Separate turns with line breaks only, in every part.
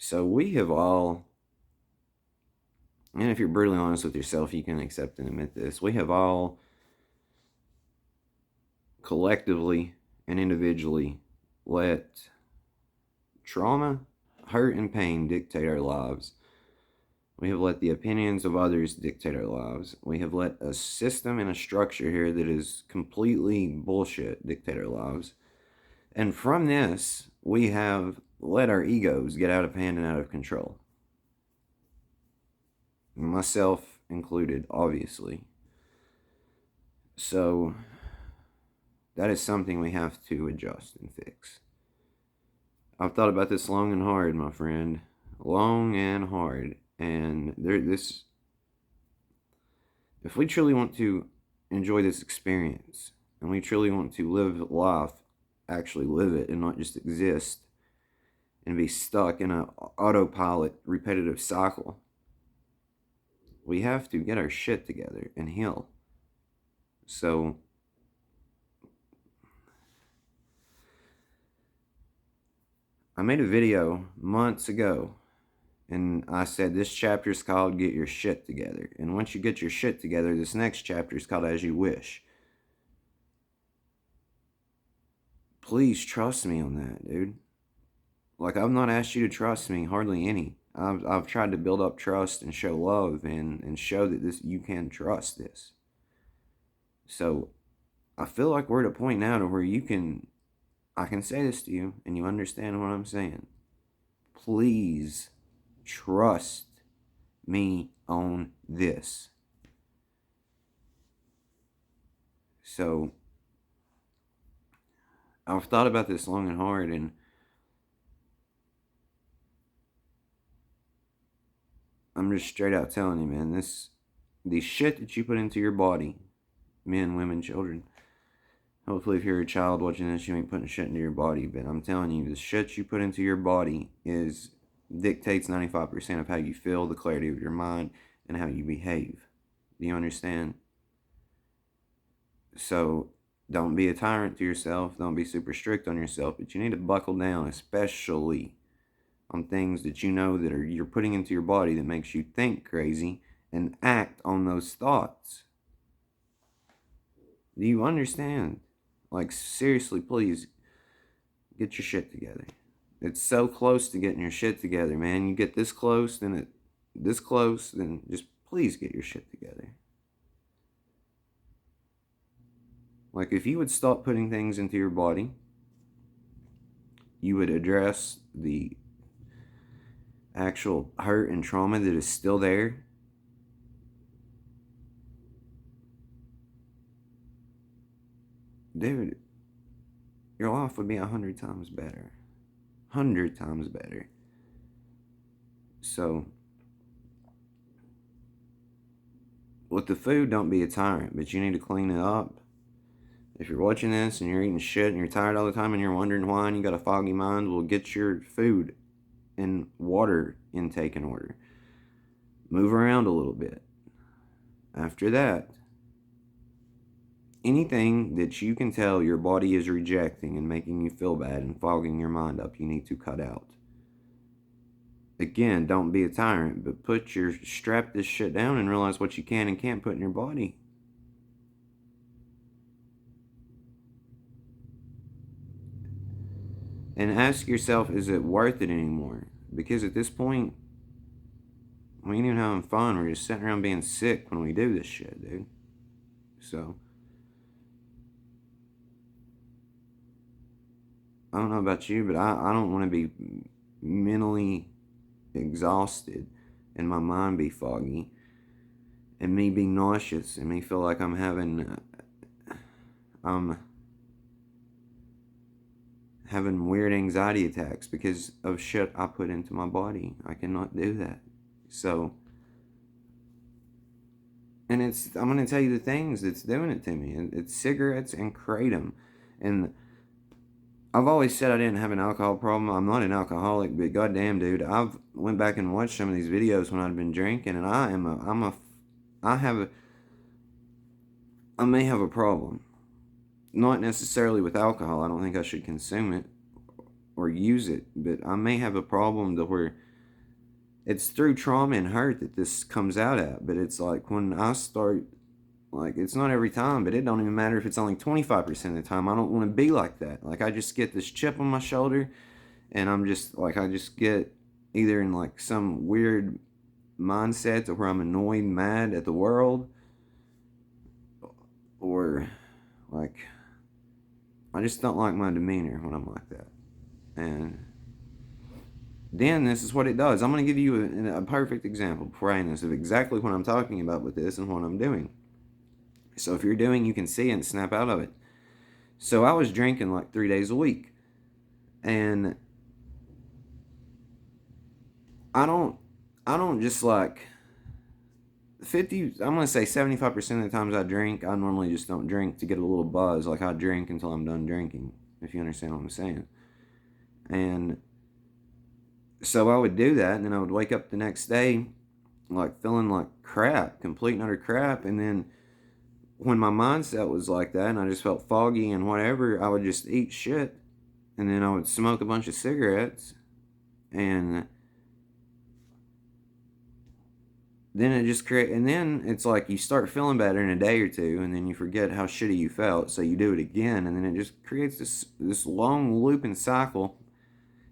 So we have all, and if you're brutally honest with yourself, you can accept and admit this. We have all collectively and individually let trauma, hurt, and pain dictate our lives. We have let the opinions of others dictate our lives. We have let a system and a structure here that is completely bullshit dictate our lives. And from this, we have let our egos get out of hand and out of control. Myself included, obviously. So, that is something we have to adjust and fix. I've thought about this long and hard, my friend. Long and hard. And if we truly want to enjoy this experience, and we truly want to live life, actually live it, and not just exist, and be stuck in an autopilot, repetitive cycle, we have to get our shit together and heal. So, I made a video months ago, and I said this chapter is called Get Your Shit Together. And once you get your shit together, this next chapter is called As You Wish. Please trust me on that, dude. Like, I've not asked you to trust me, hardly any. I've tried to build up trust and show love and show that you can trust this. So, I feel like we're at a point now to where I can say this to you and you understand what I'm saying. Please trust me on this. So, I've thought about this long and hard, and I'm just straight out telling you, man, the shit that you put into your body, men, women, children. Hopefully, if you're a child watching this, you ain't putting shit into your body. But I'm telling you, the shit you put into your body dictates 95% of how you feel, the clarity of your mind, and how you behave. Do you understand? So, don't be a tyrant to yourself. Don't be super strict on yourself. But you need to buckle down, especially on things that you know that you're putting into your body that makes you think crazy and act on those thoughts. Do you understand? Like, seriously, please, get your shit together. It's so close to getting your shit together, man. You get this close, then just please get your shit together. Like, if you would stop putting things into your body, you would address the actual hurt and trauma that is still there. Dude, your life would be 100 times better. 100 times better. So, with the food, don't be a tyrant, but you need to clean it up. If you're watching this and you're eating shit and you're tired all the time and you're wondering why and you got a foggy mind, well, get your food and water intake in order. Move around a little bit. After that, anything that you can tell your body is rejecting and making you feel bad and fogging your mind up, you need to cut out. Again, don't be a tyrant, but strap this shit down and realize what you can and can't put in your body. And ask yourself, is it worth it anymore? Because at this point, we ain't even having fun. We're just sitting around being sick when we do this shit, dude. So, I don't know about you, but I don't want to be mentally exhausted and my mind be foggy and me be nauseous and me feel like I'm having weird anxiety attacks because of shit I put into my body. I cannot do that. So, and I'm going to tell you the things that's doing it to me. It's cigarettes and kratom. And I've always said I didn't have an alcohol problem. I'm not an alcoholic, but goddamn, dude, I've went back and watched some of these videos when I'd been drinking, and I may have a problem. Not necessarily with alcohol. I don't think I should consume it or use it, but I may have a problem to where it's through trauma and hurt that this comes out at. But it's like when I start, like, it's not every time, but it don't even matter if it's only 25% of the time. I don't want to be like that. Like, I just get this chip on my shoulder, and I'm just like, I just get either in like some weird mindset to where I'm annoyed, mad at the world, or like I just don't like my demeanor when I'm like that. And then this is what it does. I'm going to give you a perfect example before I end this of exactly what I'm talking about with this and what I'm doing. So if you're doing, you can see it and snap out of it. So I was drinking like 3 days a week, and I don't just like 50, I'm gonna say 75% of the times I drink, I normally just don't drink to get a little buzz. Like, I drink until I'm done drinking, if you understand what I'm saying. And so I would do that, and then I would wake up the next day like feeling like crap, complete and utter crap. And then when my mindset was like that and I just felt foggy and whatever, I would just eat shit, and then I would smoke a bunch of cigarettes, and then it just and then it's like you start feeling better in a day or two, and then you forget how shitty you felt, so you do it again, and then it just creates this long looping cycle.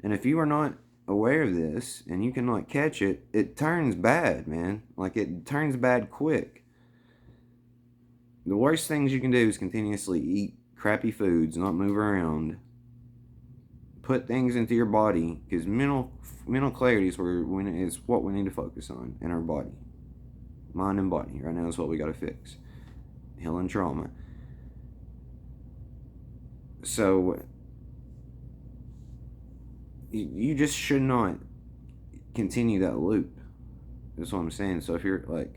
And if you are not aware of this and you can like catch it, it turns bad, man. Like, it turns bad quick. The worst things you can do is continuously eat crappy foods, not move around, put things into your body, because mental clarity is what we need to focus on in our body. Mind and body right now is what we got to fix. Healing trauma. So you just should not continue that loop. That's what I'm saying. So if you're like,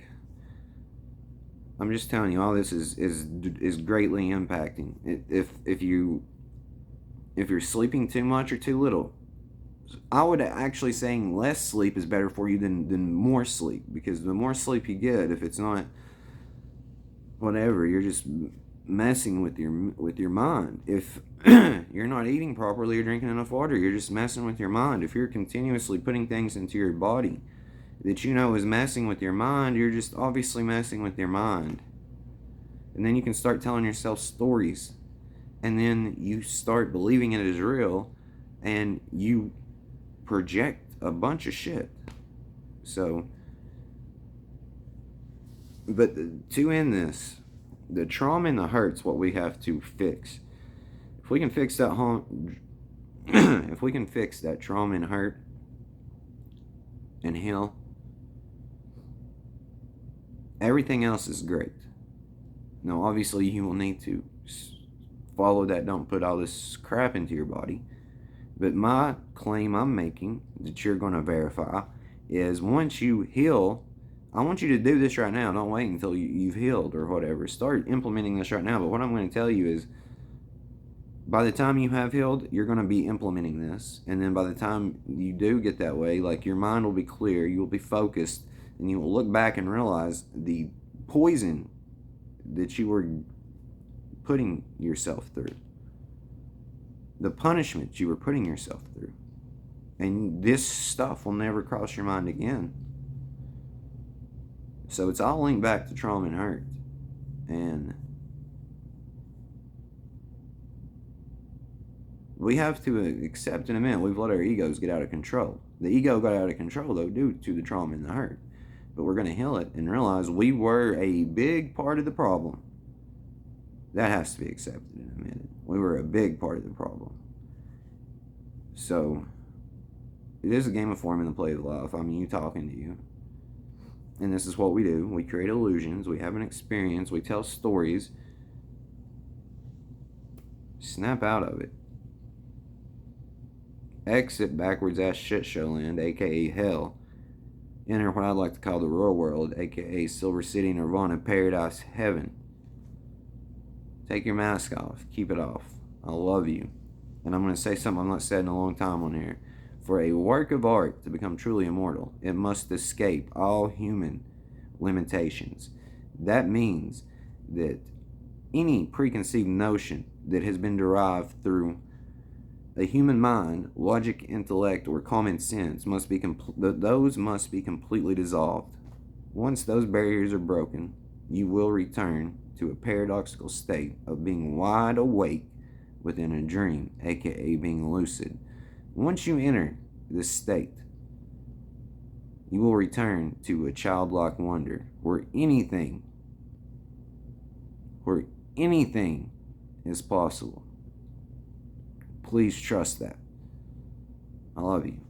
I'm just telling you, all this is greatly impacting. If you're sleeping too much or too little, I would actually saying less sleep is better for you than more sleep, because the more sleep you get, if it's not whatever, you're just messing with your mind. If you're not eating properly or drinking enough water, you're just messing with your mind. If you're continuously putting things into your body that you know is messing with your mind, you're just obviously messing with your mind. And then you can start telling yourself stories, and then you start believing it is real, and you project a bunch of shit. So, but to end this, the trauma and the hurt's what we have to fix. If we can fix that if we can fix that trauma and hurt and heal, everything else is great. Now, obviously, you will need to follow that. Don't put all this crap into your body. But my claim I'm making that you're going to verify is, once you heal, I want you to do this right now. Don't wait until you've healed or whatever. Start implementing this right now. But what I'm going to tell you is, by the time you have healed, you're going to be implementing this. And then by the time you do get that way, like, your mind will be clear, you will be focused, and you will look back and realize the poison that you were putting yourself through, the punishment you were putting yourself through. And this stuff will never cross your mind again. So it's all linked back to trauma and hurt. And we have to accept and admit we've let our egos get out of control. The ego got out of control, though, due to the trauma and the hurt. But we're going to heal it and realize we were a big part of the problem. That has to be accepted and admitted. We were a big part of the problem. So it is a game of form in the play of life. I mean, you talking to you. And this is what we do. We create illusions. We have an experience. We tell stories. Snap out of it. Exit backwards ass shit show land, aka hell. Enter what I'd like to call the real world, aka Silver City, Nirvana, Paradise, Heaven. Take your mask off. Keep it off. I love you. And I'm going to say something I've not said in a long time on here. For a work of art to become truly immortal, it must escape all human limitations. That means that any preconceived notion that has been derived through A human mind, logic, intellect, or common sense must be those must be completely dissolved. Once those barriers are broken, you will return to a paradoxical state of being wide awake within a dream, aka being lucid. Once you enter this state, you will return to a childlike wonder where anything is possible. Please trust that. I love you.